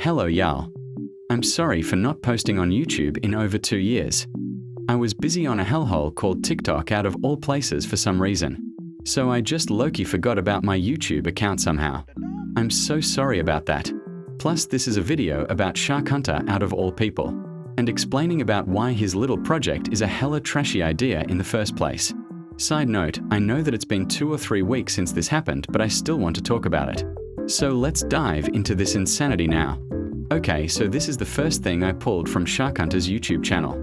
Hello y'all. I'm sorry for not posting on YouTube in over 2 years. I was busy on a hellhole called TikTok out of all places for some reason. So I just low-key forgot about my YouTube account somehow. I'm so sorry about that. Plus this is a video about Shark Hunter out of all people, and explaining about why his little project is a hella trashy idea in the first place. Side note, I know that it's been 2 or 3 weeks since this happened, but I still want to talk about it. So let's dive into this insanity now. Okay, so this is the first thing I pulled from Shark Hunter's YouTube channel.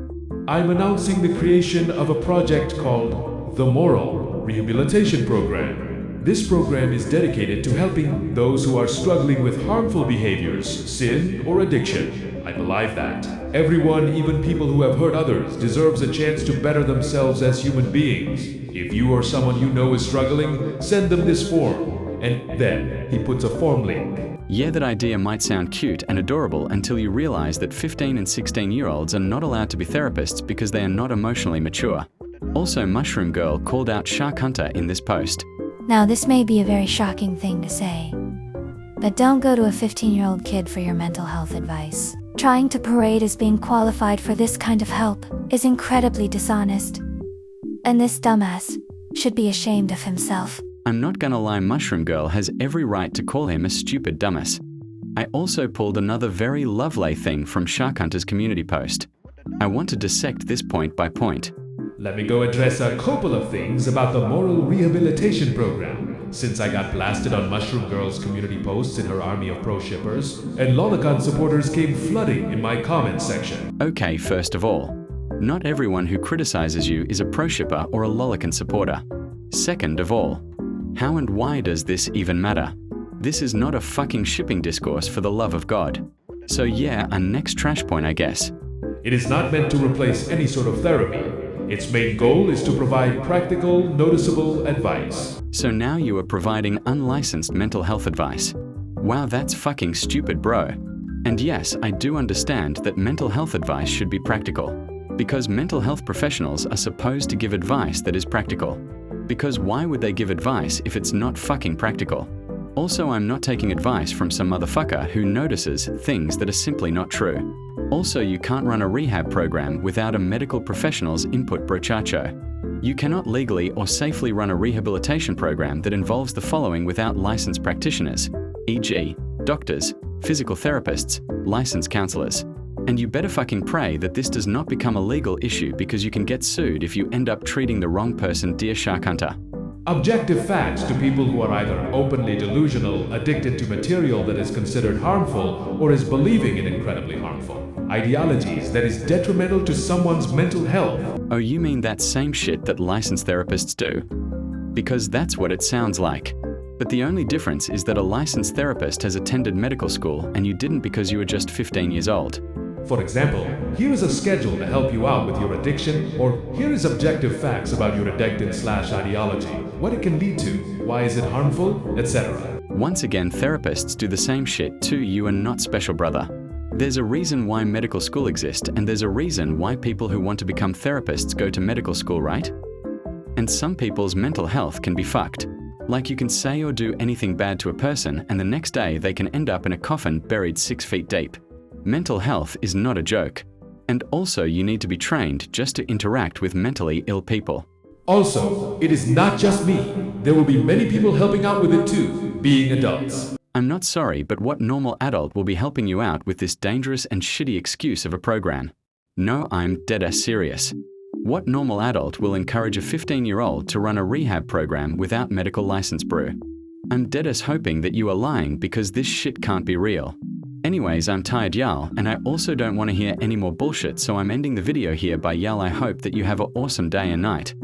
I'm announcing the creation of a project called the Moral Rehabilitation Program. This program is dedicated to helping those who are struggling with harmful behaviors, sin, or addiction. I believe that everyone, even people who have hurt others, deserves a chance to better themselves as human beings. If you or someone you know is struggling, send them this form. And then he puts a form link. Yeah, that idea might sound cute and adorable until you realize that 15 and 16-year-olds are not allowed to be therapists because they are not emotionally mature. Also, Mushroom Girl called out Shark Hunter in this post. Now this may be a very shocking thing to say, but don't go to a 15-year-old kid for your mental health advice. Trying to parade as being qualified for this kind of help is incredibly dishonest. And this dumbass should be ashamed of himself. I'm not gonna lie, Mushroom Girl has every right to call him a stupid dumbass. I also pulled another very lovely thing from Shark Hunter's community post. I want to dissect this point by point. Let me go address a couple of things about the Moral Rehabilitation Program, since I got blasted on Mushroom Girl's community posts in her army of pro-shippers, and Lolicon supporters came flooding in my comment section. Okay, first of all, not everyone who criticizes you is a pro-shipper or a Lolicon supporter. Second of all, how and why does this even matter? This is not a fucking shipping discourse, for the love of God. So yeah, a next trash point, I guess. It is not meant to replace any sort of therapy. Its main goal is to provide practical, noticeable advice. So now you are providing unlicensed mental health advice. Wow, that's fucking stupid, bro. And yes, I do understand that mental health advice should be practical, because mental health professionals are supposed to give advice that is practical. Because why would they give advice if it's not fucking practical? Also, I'm not taking advice from some motherfucker who notices things that are simply not true. Also, you can't run a rehab program without a medical professional's input, brochacho. You cannot legally or safely run a rehabilitation program that involves the following without licensed practitioners, e.g., doctors, physical therapists, licensed counselors. And you better fucking pray that this does not become a legal issue, because you can get sued if you end up treating the wrong person, dear Shark Hunter. Objective facts to people who are either openly delusional, addicted to material that is considered harmful, or is believing in incredibly harmful ideologies that is detrimental to someone's mental health. Oh, you mean that same shit that licensed therapists do? Because that's what it sounds like. But the only difference is that a licensed therapist has attended medical school and you didn't, because you were just 15 years old. For example, here is a schedule to help you out with your addiction, or here is objective facts about your addiction/ideology, what it can lead to, why is it harmful, etc. Once again, therapists do the same shit too. You are not special, brother. There's a reason why medical school exists, and there's a reason why people who want to become therapists go to medical school, right? And some people's mental health can be fucked. Like, you can say or do anything bad to a person and the next day they can end up in a coffin buried 6 feet deep. Mental health is not a joke. And also, you need to be trained just to interact with mentally ill people. Also, it is not just me. There will be many people helping out with it too, being adults. I'm not sorry, but what normal adult will be helping you out with this dangerous and shitty excuse of a program? No, I'm deadass serious. What normal adult will encourage a 15-year-old to run a rehab program without medical license, bro? I'm deadass hoping that you are lying, because this shit can't be real. Anyways, I'm tired, y'all, and I also don't want to hear any more bullshit, so I'm ending the video here by y'all. I hope that you have an awesome day and night.